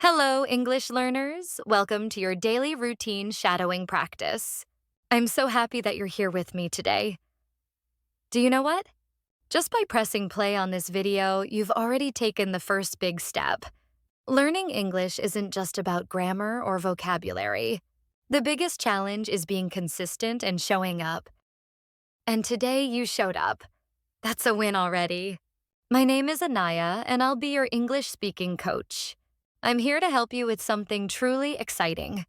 Hello, English learners. Welcome to your daily routine shadowing practice. I'm so happy that you're here with me today. Do you know what? Just by pressing play on this video, you've already taken the first big step. Learning English isn't just about grammar or vocabulary. The biggest challenge is being consistent and showing up. And today you showed up. That's a win already. My name is Anaya, and I'll be your English speaking coach. I'm here to help you with something truly exciting.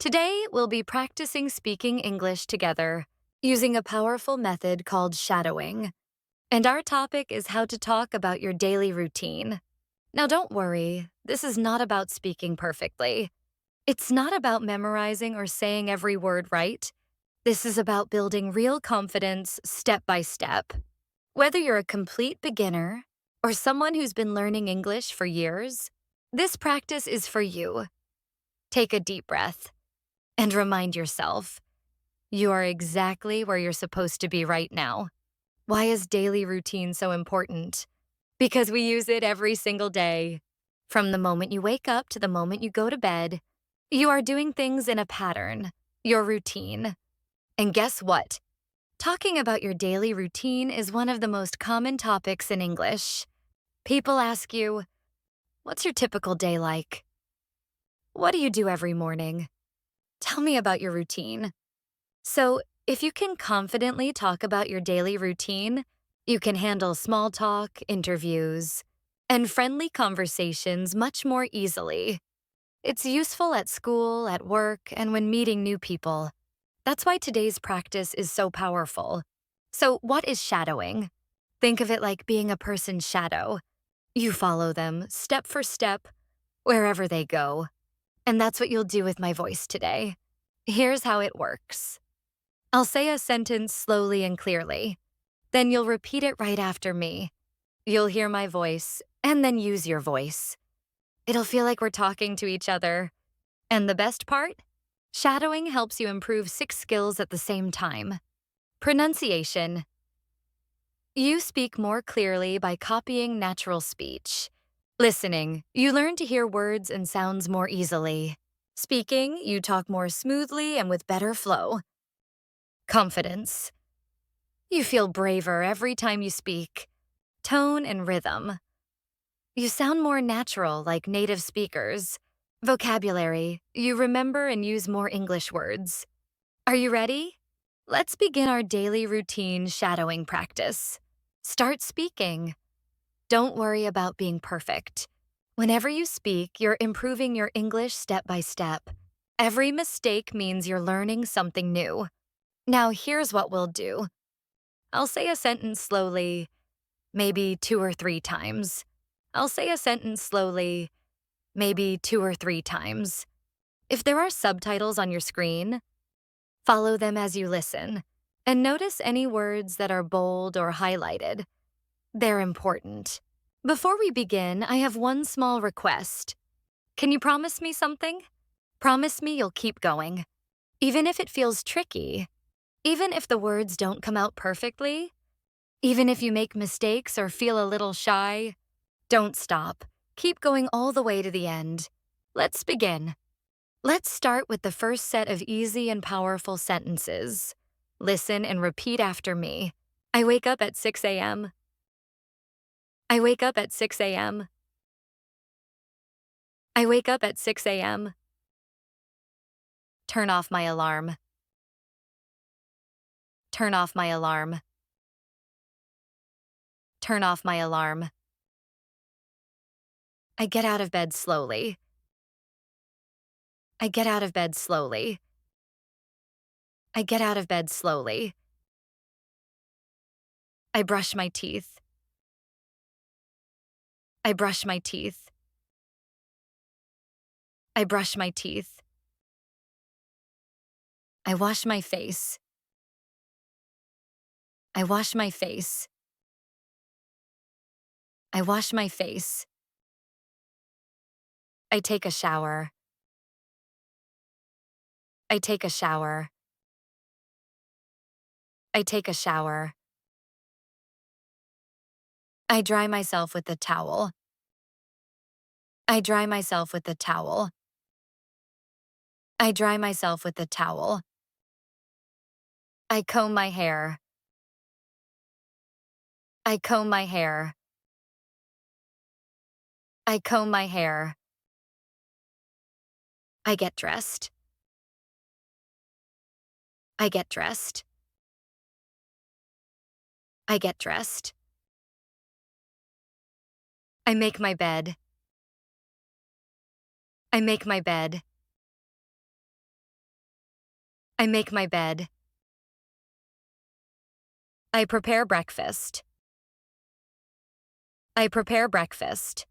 Today, we'll be practicing speaking English together using a powerful method called shadowing. And our topic is how to talk about your daily routine. Now, don't worry, this is not about speaking perfectly. It's not about memorizing or saying every word right. This is about building real confidence step by step. Whether you're a complete beginner or someone who's been learning English for years, this practice is for you. Take a deep breath and remind yourself, you are exactly where you're supposed to be right now. Why is daily routine so important? Because we use it every single day. From the moment you wake up to the moment you go to bed, you are doing things in a pattern, your routine. And guess what? Talking about your daily routine is one of the most common topics in English. People ask you, what's your typical day like? What do you do every morning? Tell me about your routine. So, if you can confidently talk about your daily routine, you can handle small talk, interviews, and friendly conversations much more easily. It's useful at school, at work, and when meeting new people. That's why today's practice is so powerful. So, what is shadowing? Think of it like being a person's shadow. You follow them, step for step, wherever they go. And that's what you'll do with my voice today. Here's how it works. I'll say a sentence slowly and clearly. Then you'll repeat it right after me. You'll hear my voice, and then use your voice. It'll feel like we're talking to each other. And the best part? Shadowing helps you improve 6 skills at the same time. Pronunciation. You speak more clearly by copying natural speech. Listening, you learn to hear words and sounds more easily. Speaking, you talk more smoothly and with better flow. Confidence. You feel braver every time you speak. Tone and rhythm. You sound more natural like native speakers. Vocabulary. You remember and use more English words. Are you ready? Let's begin our daily routine shadowing practice. Start speaking. Don't worry about being perfect. Whenever you speak, you're improving your English step by step. Every mistake means you're learning something new. Now, here's what we'll do. I'll say a sentence slowly, maybe 2 or 3 times. I'll say a sentence slowly, maybe 2 or 3 times. If there are subtitles on your screen, follow them as you listen, and notice any words that are bold or highlighted. They're important. Before we begin, I have one small request. Can you promise me something? Promise me you'll keep going. Even if it feels tricky, even if the words don't come out perfectly, even if you make mistakes or feel a little shy, don't stop. Keep going all the way to the end. Let's begin. Let's start with the first set of easy and powerful sentences. Listen and repeat after me. I wake up at 6 a.m. I wake up at 6 a.m. I wake up at 6 a.m. Turn off my alarm. Turn off my alarm. Turn off my alarm. I get out of bed slowly. I get out of bed slowly. I get out of bed slowly. I brush my teeth. I brush my teeth. I brush my teeth. I wash my face. I wash my face. I wash my face. I take a shower. I take a shower. I take a shower. I dry myself with a towel. I dry myself with the towel. I dry myself with the towel. I comb my hair. I comb my hair. I comb my hair. I get dressed. I get dressed. I get dressed. I make my bed. I make my bed. I make my bed. I prepare breakfast. I prepare breakfast.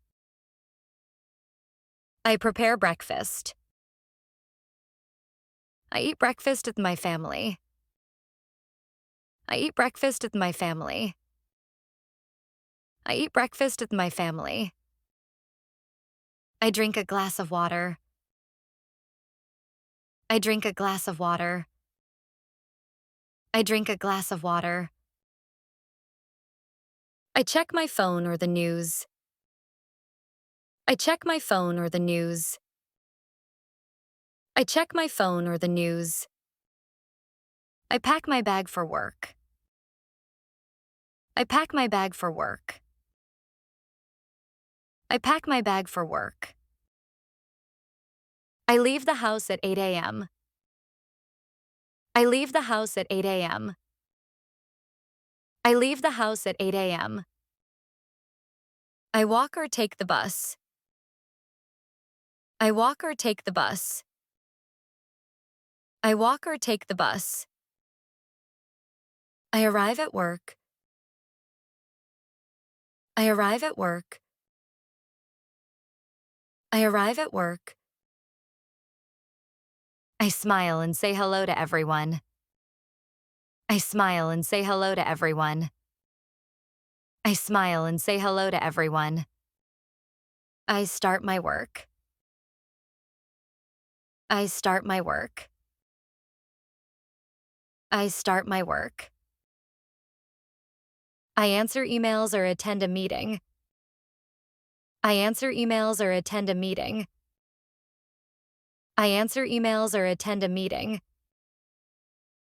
I prepare breakfast. I eat breakfast with my family. I eat breakfast with my family. I eat breakfast with my family. I drink a glass of water. I drink a glass of water. I drink a glass of water. I check my phone or the news. I check my phone or the news. I check my phone or the news. I pack my bag for work. I pack my bag for work. I pack my bag for work. I leave the house at 8 a.m. I leave the house at 8 a.m. I leave the house at 8 a.m. I walk or take the bus. I walk or take the bus. I walk or take the bus. I arrive at work. I arrive at work. I arrive at work. I smile and say hello to everyone. I smile and say hello to everyone. I smile and say hello to everyone. I start my work. I start my work. I start my work. I answer emails or attend a meeting. I answer emails or attend a meeting. I answer emails or attend a meeting.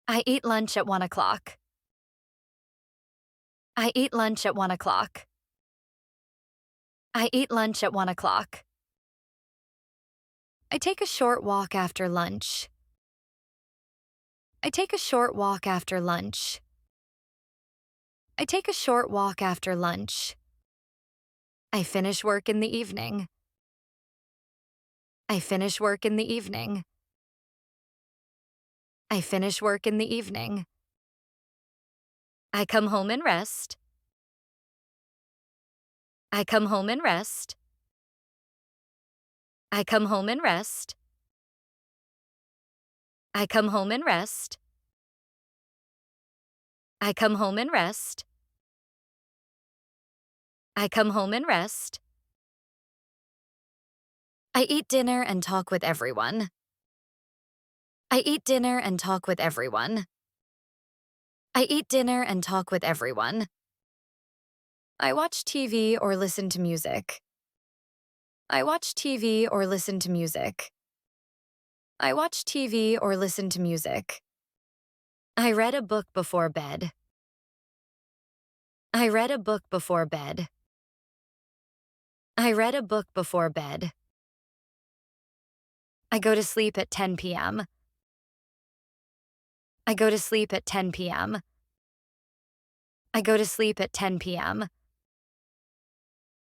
I eat lunch at 1 o'clock. I eat lunch at 1 o'clock. I eat lunch at 1 o'clock. I take a short walk after lunch. I take a short walk after lunch. I take a short walk after lunch. I finish work in the evening. I finish work in the evening. I finish work in the evening. I come home and rest. I come home and rest. I come home and rest. I come home and rest. I come home and rest. I come home and rest. I eat dinner and talk with everyone. I eat dinner and talk with everyone. I eat dinner and talk with everyone. I watch TV or listen to music. I watch TV or listen to music. I watch TV or listen to music. I read a book before bed. I read a book before bed. I read a book before bed. I go to sleep at 10 p.m. I go to sleep at 10 p.m. I go to sleep at 10 p.m.